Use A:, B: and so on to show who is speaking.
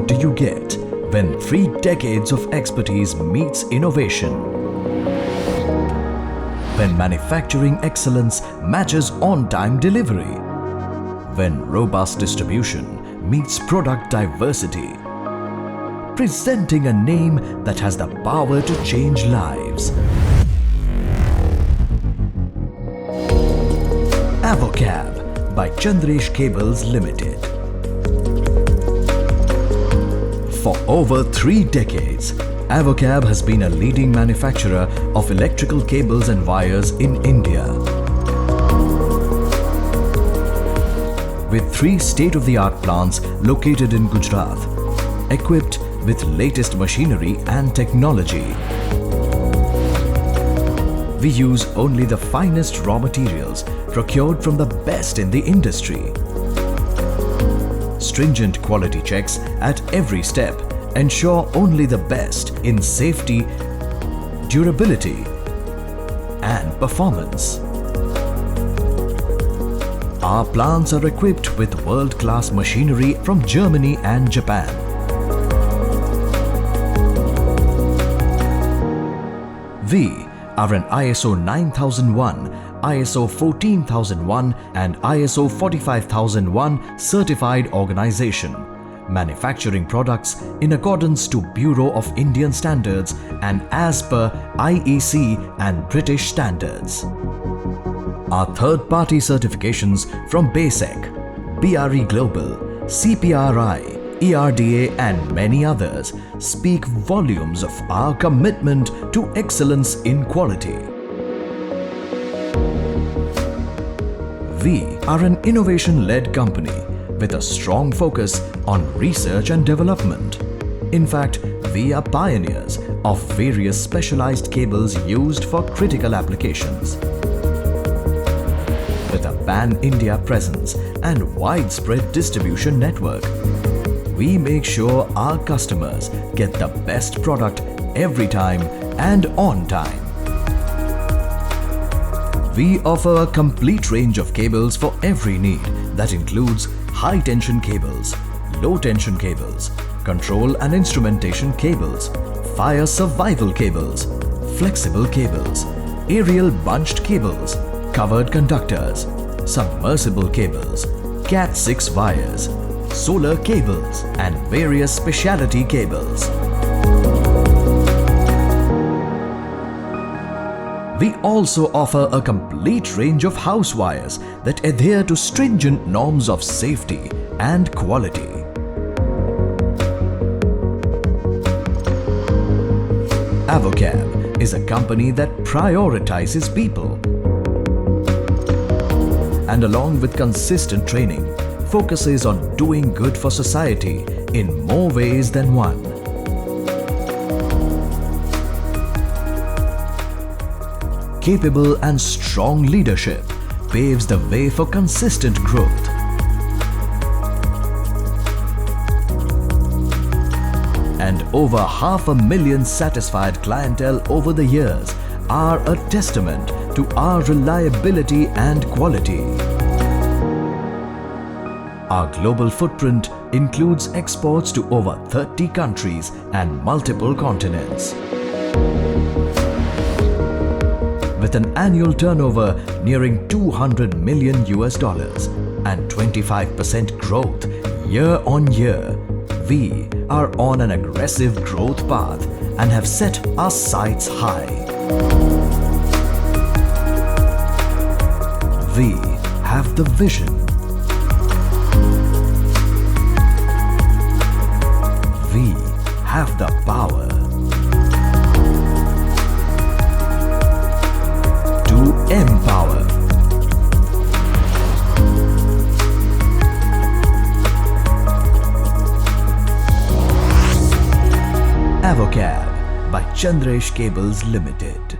A: what do you get when 3 decades of expertise meets innovation? When manufacturing excellence matches on-time delivery? When robust distribution meets product diversity? Presenting a name that has the power to change lives. AVOCAB by Chandresh Cables Limited. For over 3 decades, AVOCAB has been a leading manufacturer of electrical cables and wires in India. With 3 state-of-the-art plants located in Gujarat, equipped with latest machinery and technology. We use only the finest raw materials procured from the best in the industry. Stringent quality checks at every step ensure only the best in safety, durability, and performance. Our plants are equipped with world-class machinery from Germany and Japan. We are an ISO 9001, ISO 14001 and ISO 45001 certified organization, manufacturing products in accordance to Bureau of Indian Standards and as per IEC and British standards. Our third-party certifications from BASEC, BRE Global, CPRI, ERDA and many others speak volumes of our commitment to excellence in quality. We are an innovation-led company with a strong focus on research and development. In fact, we are pioneers of various specialized cables used for critical applications. With a pan-India presence and widespread distribution network, we make sure our customers get the best product every time and on time. We offer a complete range of cables for every need that includes high-tension cables, low-tension cables, control and instrumentation cables, fire survival cables, flexible cables, aerial bunched cables, covered conductors, submersible cables, Cat6 wires, solar cables and various specialty cables. We also offer a complete range of house wires that adhere to stringent norms of safety and quality. AVOCAB is a company that prioritizes people and along with consistent training focuses on doing good for society in more ways than one. Capable and strong leadership paves the way for consistent growth. And over 500,000 satisfied clientele over the years are a testament to our reliability and quality. Our global footprint includes exports to over 30 countries and multiple continents. With an annual turnover nearing $200 million and 25% growth year on year, we are on an aggressive growth path and have set our sights high. We have the vision. We have the power to empower. AVOCAB by Chandresh Cables Limited.